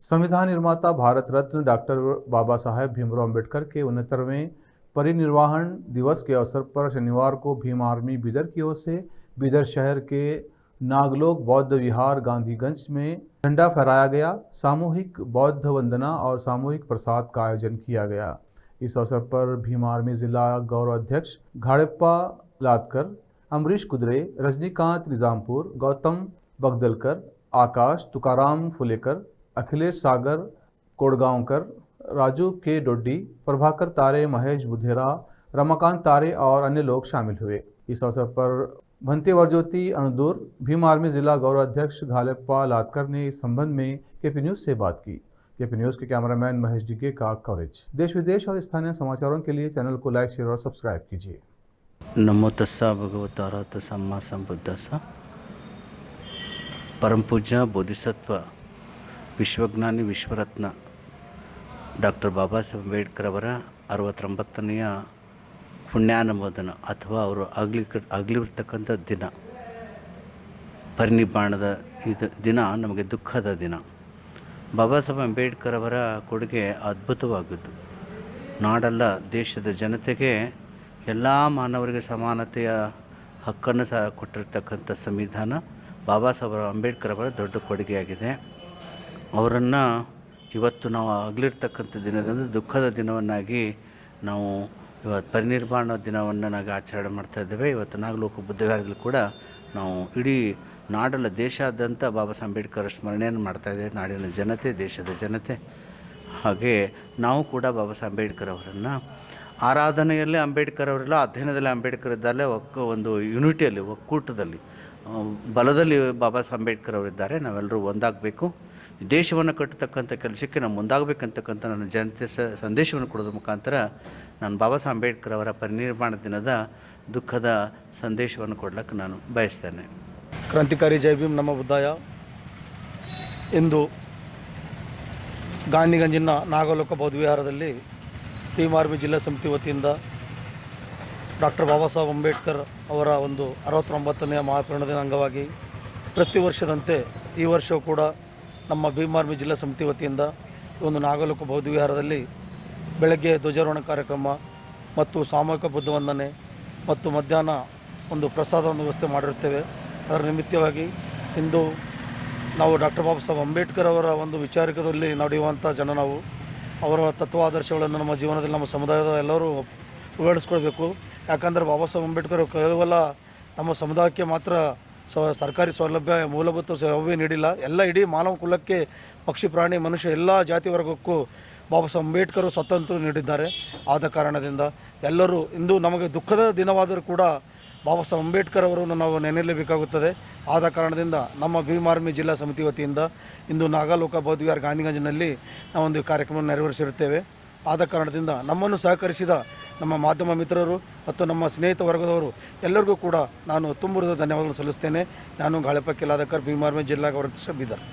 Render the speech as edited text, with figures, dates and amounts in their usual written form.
संविधान निर्माता भारत रत्न डॉक्टर बाबा साहेब भीमराव अम्बेडकर के 69वें परिनिर्वाण दिवस के अवसर पर शनिवार को भीम आर्मी बीदर की ओर से बीदर शहर के नागलोक बौद्ध विहार गांधीगंज में झंडा फहराया गया। सामूहिक बौद्ध वंदना और सामूहिक प्रसाद का आयोजन किया गया। इस अवसर पर भीम आर्मी जिला गौरव अध्यक्ष घाड़प्पा लादकर, अमरीश कुदरे, रजनीकांत निजामपुर, गौतम बगदलकर, आकाश तुकाराम फुलेकर, अखिलेश सागर कोड़गांवकर, राजू के डोड्डी, प्रभाकर तारे, महेश बुधेरा, रमाकांत तारे और अन्य लोग शामिल हुए। इस अवसर पर भंते वरज्योति अणदूर भीम आर्मी जिला गौरव अध्यक्ष घालेप्पा लादकर ने इस संबंध में केपी न्यूज से बात की। केपी न्यूज के कैमरामैन महेश डिगे का कवरेज। देश विदेश और स्थानीय समाचारों के लिए चैनल को लाइक, शेयर और सब्सक्राइब कीजिए। नमो तस्सा भगवतो अरहतो सम्मा संबुद्धस्सा। परम पूज्य बोधिसत्व ವಿಶ್ವಜ್ಞಾನಿ ವಿಶ್ವರತ್ನ ಡಾಕ್ಟರ್ ಬಾಬಾ ಸಾಹೇಬ್ ಅಂಬೇಡ್ಕರ್ ಅವರ 69ನೆಯ ಪುಣ್ಯಾನುಮೋದನ ಅಥವಾ ಅವರು ಆಗಲಿರ್ತಕ್ಕಂಥ ದಿನ, ಪರಿನಿಬ್ಬಾಣದ ದಿನ ನಮಗೆ ದುಃಖದ ದಿನ. ಬಾಬಾ ಸಾಹೇಬ್ ಅಂಬೇಡ್ಕರ್ ಅವರ ಕೊಡುಗೆ ಅದ್ಭುತವಾಗಿದ್ದು, ನಾಡಲ್ಲ ದೇಶದ ಜನತೆಗೆ ಎಲ್ಲ ಮಾನವರಿಗೆ ಸಮಾನತೆಯ ಹಕ್ಕನ್ನು ಸಹ ಕೊಟ್ಟಿರ್ತಕ್ಕಂಥ ಸಂವಿಧಾನ ಬಾಬಾ ಸಾಹೇಬ್ ಅಂಬೇಡ್ಕರ್ ಅವರ ದೊಡ್ಡ ಕೊಡುಗೆಯಾಗಿದೆ. ಅವರನ್ನು ಇವತ್ತು ನಾವು ಆಗಲಿರ್ತಕ್ಕಂಥ ದಿನದಂದು ದುಃಖದ ದಿನವನ್ನಾಗಿ ನಾವು ಇವತ್ತು ಪರಿನಿರ್ವಾಣ ದಿನವನ್ನು ನಾವು ಆಚರಣೆ ಮಾಡ್ತಾಯಿದ್ದೇವೆ. ಇವತ್ತು ನಾಗಲೋಕ ಬುದ್ಧವಿಹಾರದಲ್ಲಿ ಕೂಡ ನಾವು ಇಡೀ ನಾಡಲ್ಲ ದೇಶಾದ್ಯಂತ ಬಾಬಾ ಸಾಹೇಬ್ ಅಂಬೇಡ್ಕರ್ ಸ್ಮರಣೆಯನ್ನು ಮಾಡ್ತಾಯಿದ್ದೇವೆ. ನಾಡಿನ ಜನತೆ, ದೇಶದ ಜನತೆ. ಹಾಗೆ ನಾವು ಕೂಡ ಬಾಬಾ ಸಾಹೇಬ್ ಅಂಬೇಡ್ಕರ್ ಅವರನ್ನು ಆರಾಧನೆಯಲ್ಲೇ ಅಂಬೇಡ್ಕರ್ ಅವರೆಲ್ಲ ಅಧ್ಯಯನದಲ್ಲಿ ಅಂಬೇಡ್ಕರ್ ಇದ್ದಾರೆ. ಒಂದು ಯೂನಿಟಿಯಲ್ಲಿ, ಒಕ್ಕೂಟದಲ್ಲಿ, ಬಲದಲ್ಲಿ ಬಾಬಾ ಸಾಹೇಬ್ ಅಂಬೇಡ್ಕರ್ ಅವರಿದ್ದಾರೆ. ನಾವೆಲ್ಲರೂ ಒಂದಾಗಬೇಕು, ದೇಶವನ್ನು ಕಟ್ಟತಕ್ಕಂಥ ಕೆಲಸಕ್ಕೆ ನಾವು ಮುಂದಾಗಬೇಕಂತಕ್ಕಂಥ ನನ್ನ ಜನತೆ ಸಂದೇಶವನ್ನು ಕೊಡೋದ್ರ ಮುಖಾಂತರ ನಾನು ಬಾಬಾ ಸಾಹೇಬ್ ಅಂಬೇಡ್ಕರ್ ಅವರ ಪರಿನಿರ್ವಾಣ ದಿನದ ದುಃಖದ ಸಂದೇಶವನ್ನು ಕೊಡಲಿಕ್ಕೆ ನಾನು ಬಯಸ್ತೇನೆ. ಕ್ರಾಂತಿಕಾರಿ ಜೈ ಭೀಮ್ ನಮ್ಮ ಬುದ್ಧಾಯ. ಇಂದು ಗಾಂಧಿಗಂಜಿನ ನಾಗಲೋಕ ಬೌದ್ಧ ವಿಹಾರದಲ್ಲಿ ಭೀಮ್ ಆರ್ಮಿ ಜಿಲ್ಲಾ ಸಮಿತಿ ವತಿಯಿಂದ ಡಾಕ್ಟರ್ ಬಾಬಾ ಸಾಹೇಬ್ ಅಂಬೇಡ್ಕರ್ ಅವರ ಒಂದು 69ನೇ ಮಹಾಪರಿನಿರ್ವಾಣದ ಅಂಗವಾಗಿ ಪ್ರತಿ ವರ್ಷದಂತೆ ಈ ವರ್ಷವೂ ಕೂಡ ನಮ್ಮ ಭೀಮ್ ಆರ್ಮಿ ಜಿಲ್ಲಾ ಸಮಿತಿ ವತಿಯಿಂದ ಒಂದು ನಾಗಲೋಕ ಬೌದ್ಧ ವಿಹಾರದಲ್ಲಿ ಬೆಳಗ್ಗೆ ಧ್ವಜಾರೋಹಣ ಕಾರ್ಯಕ್ರಮ ಮತ್ತು ಸಾಮೂಹಿಕ ಬುದ್ಧ ವಂದನೆ ಮತ್ತು ಮಧ್ಯಾಹ್ನ ಒಂದು ಪ್ರಸಾದವನ್ನು ವ್ಯವಸ್ಥೆ ಮಾಡಿರುತ್ತೇವೆ. ಅದರ ನಿಮಿತ್ತವಾಗಿ ಇಂದು ನಾವು ಡಾಕ್ಟರ್ ಬಾಬಾ ಸಾಹೇಬ್ ಅಂಬೇಡ್ಕರ್ ಅವರ ಒಂದು ವಿಚಾರಕದಲ್ಲಿ ನಡೆಯುವಂಥ ಜನ, ನಾವು ಅವರ ತತ್ವಾದರ್ಶಗಳನ್ನು ನಮ್ಮ ಜೀವನದಲ್ಲಿ ನಮ್ಮ ಸಮುದಾಯದ ಎಲ್ಲರೂ ಅಳವಡಿಸ್ಕೊಳ್ಬೇಕು. ಯಾಕಂದರೆ ಬಾಬಾ ಸಾಹೇಬ್ ಅಂಬೇಡ್ಕರ್ ಕೇವಲ ನಮ್ಮ ಸಮುದಾಯಕ್ಕೆ ಮಾತ್ರ ಸರ್ಕಾರಿ ಸೌಲಭ್ಯ, ಮೂಲಭೂತ ಸೌಲಭ್ಯ ನೀಡಿಲ್ಲ, ಎಲ್ಲ ಇಡೀ ಮಾನವ ಕುಲಕ್ಕೆ, ಪಕ್ಷಿ ಪ್ರಾಣಿ ಮನುಷ್ಯ ಎಲ್ಲ ಜಾತಿ ವರ್ಗಕ್ಕೂ ಬಾಬಾ ಸಾಹೇಬ್ ಅಂಬೇಡ್ಕರ್ ಸ್ವಾತಂತ್ರ್ಯ ನೀಡಿದ್ದಾರೆ. ಆದ ಕಾರಣದಿಂದ ಎಲ್ಲರೂ ಇಂದು ನಮಗೆ ದುಃಖದ ದಿನವಾದರೂ ಕೂಡ ಬಾಬಾ ಸಾಹೇಬ್ ಅಂಬೇಡ್ಕರ್ ಅವರನ್ನು ನಾವು ನೆನೆಯಲೇಬೇಕಾಗುತ್ತದೆ. ಆದ ಕಾರಣದಿಂದ ನಮ್ಮ ಭೀಮ್ ಆರ್ಮಿ ಜಿಲ್ಲಾ ಸಮಿತಿ ವತಿಯಿಂದ ಇಂದು ನಾಗಲೋಕ ಬೌದ್ಧ ವಿಹಾರ ಗಾಂಧಿಗಂಜಿನಲ್ಲಿ ನಾವೊಂದು ಕಾರ್ಯಕ್ರಮವನ್ನು ನೆರವೇರಿಸಿರುತ್ತೇವೆ. ಆದ ಕಾರಣದಿಂದ ನಮ್ಮನ್ನು ಸಹಕರಿಸಿದ ನಮ್ಮ ಮಾಧ್ಯಮ ಮಿತ್ರರು ಮತ್ತು ನಮ್ಮ ಸ್ನೇಹಿತ ವರ್ಗದವರು ಎಲ್ಲರಿಗೂ ಕೂಡ ನಾನು ತುಂಬುರದ ಧನ್ಯವಾದಗಳನ್ನು ಸಲ್ಲಿಸ್ತೇನೆ. ನಾನು ಘಾಳೆಪ್ಪ ಕಿಲಾದಕರ್, ಭೀಮ್ ಆರ್ಮಿ ಜಿಲ್ಲಾ ಗೌರವಾಧ್ಯಕ್ಷ, ಬೀದರ್.